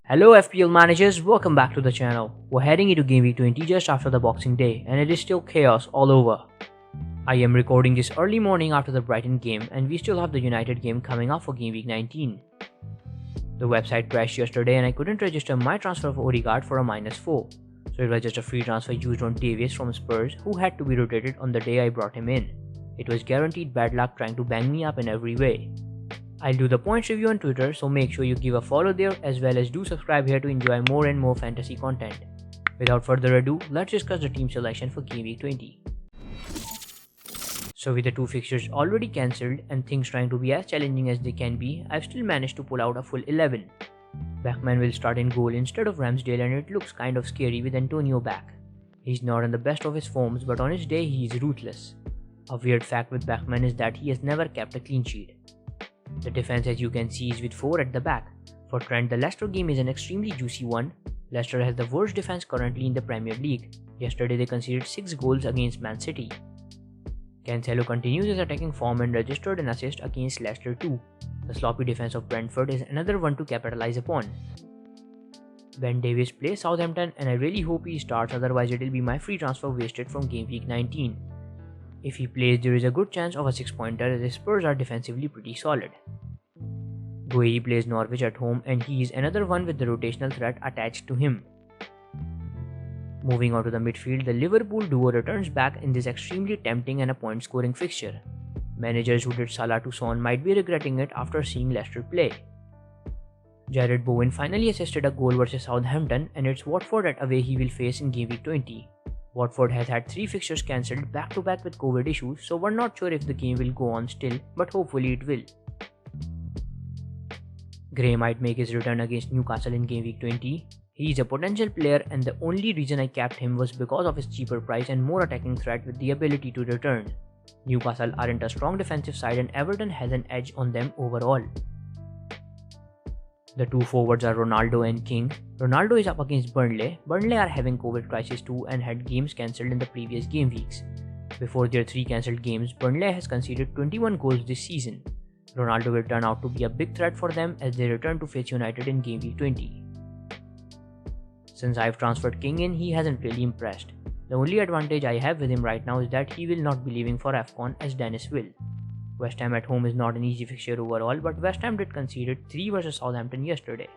Hello FPL managers, welcome back to the channel. We're heading into Game Week 20 just after the Boxing Day and it is still chaos all over. I am recording this early morning after the Brighton game and we still have the United game coming up for Game Week 19. The website crashed yesterday and I couldn't register my transfer of Odegaard for a -4. So it was just a free transfer used on Davies from Spurs who had to be rotated on the day I brought him in. It was guaranteed bad luck trying to bang me up in every way. I'll do the points review on Twitter, so make sure you give a follow there as well as do subscribe here to enjoy more and more fantasy content. Without further ado, let's discuss the team selection for Game Week 20. So with the two fixtures already cancelled and things trying to be as challenging as they can be, I've still managed to pull out a full 11. Bachmann will start in goal instead of Ramsdale and it looks kind of scary with Antonio back. He's not in the best of his forms but on his day he is ruthless. A weird fact with Bachmann is that he has never kept a clean sheet. The defense, as you can see, is with 4 at the back. For Trent, the Leicester game is an extremely juicy one. Leicester has the worst defense currently in the Premier League. Yesterday they conceded 6 goals against Man City. Cancelo continues his attacking form and registered an assist against Leicester too. The sloppy defense of Brentford is another one to capitalize upon. Ben Davies plays Southampton and I really hope he starts, otherwise it will be my free transfer wasted from Game Week 19. If he plays, there is a good chance of a 6-pointer as the Spurs are defensively pretty solid. Gueye plays Norwich at home and he is another one with the rotational threat attached to him. Moving on to the midfield, the Liverpool duo returns back in this extremely tempting and a point-scoring fixture. Managers who did Salah to Son might be regretting it after seeing Leicester play. Jared Bowen finally assisted a goal versus Southampton and it's Watford at away he will face in Game Week 20. Watford has had 3 fixtures cancelled back to back with COVID issues, so we're not sure if the game will go on still, but hopefully it will. Gray might make his return against Newcastle in Game Week 20. He is a potential player and the only reason I capped him was because of his cheaper price and more attacking threat with the ability to return. Newcastle aren't a strong defensive side and Everton has an edge on them overall. The two forwards are Ronaldo and King. Ronaldo is up against Burnley. Burnley are having COVID crisis too and had games cancelled in the previous game weeks. Before their 3 cancelled games, Burnley has conceded 21 goals this season. Ronaldo will turn out to be a big threat for them as they return to face United in Game Week 20. Since I've transferred King in, he hasn't really impressed. The only advantage I have with him right now is that he will not be leaving for AFCON as Dennis will. West Ham at home is not an easy fixture overall, but West Ham did concede 3 versus Southampton yesterday.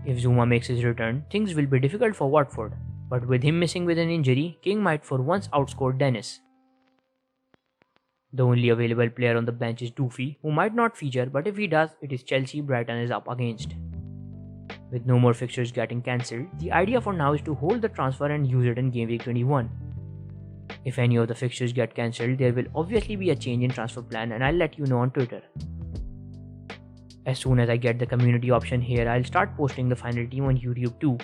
If Zuma makes his return, things will be difficult for Watford, but with him missing with an injury, King might for once outscore Dennis. The only available player on the bench is Doofy, who might not feature, but if he does, it is Chelsea Brighton is up against. With no more fixtures getting cancelled, the idea for now is to hold the transfer and use it in Game Week 21. If any of the fixtures get cancelled, there will obviously be a change in transfer plan and I'll let you know on Twitter. As soon as I get the community option here, I'll start posting the final team on YouTube too.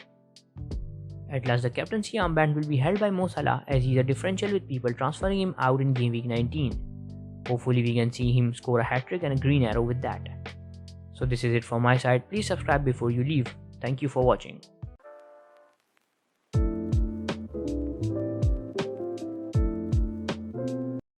At last, the captaincy armband will be held by Mo Salah as he's a differential with people transferring him out in Game Week 19. Hopefully we can see him score a hat-trick and a green arrow with that. So this is it from my side. Please subscribe before you leave. Thank you for watching.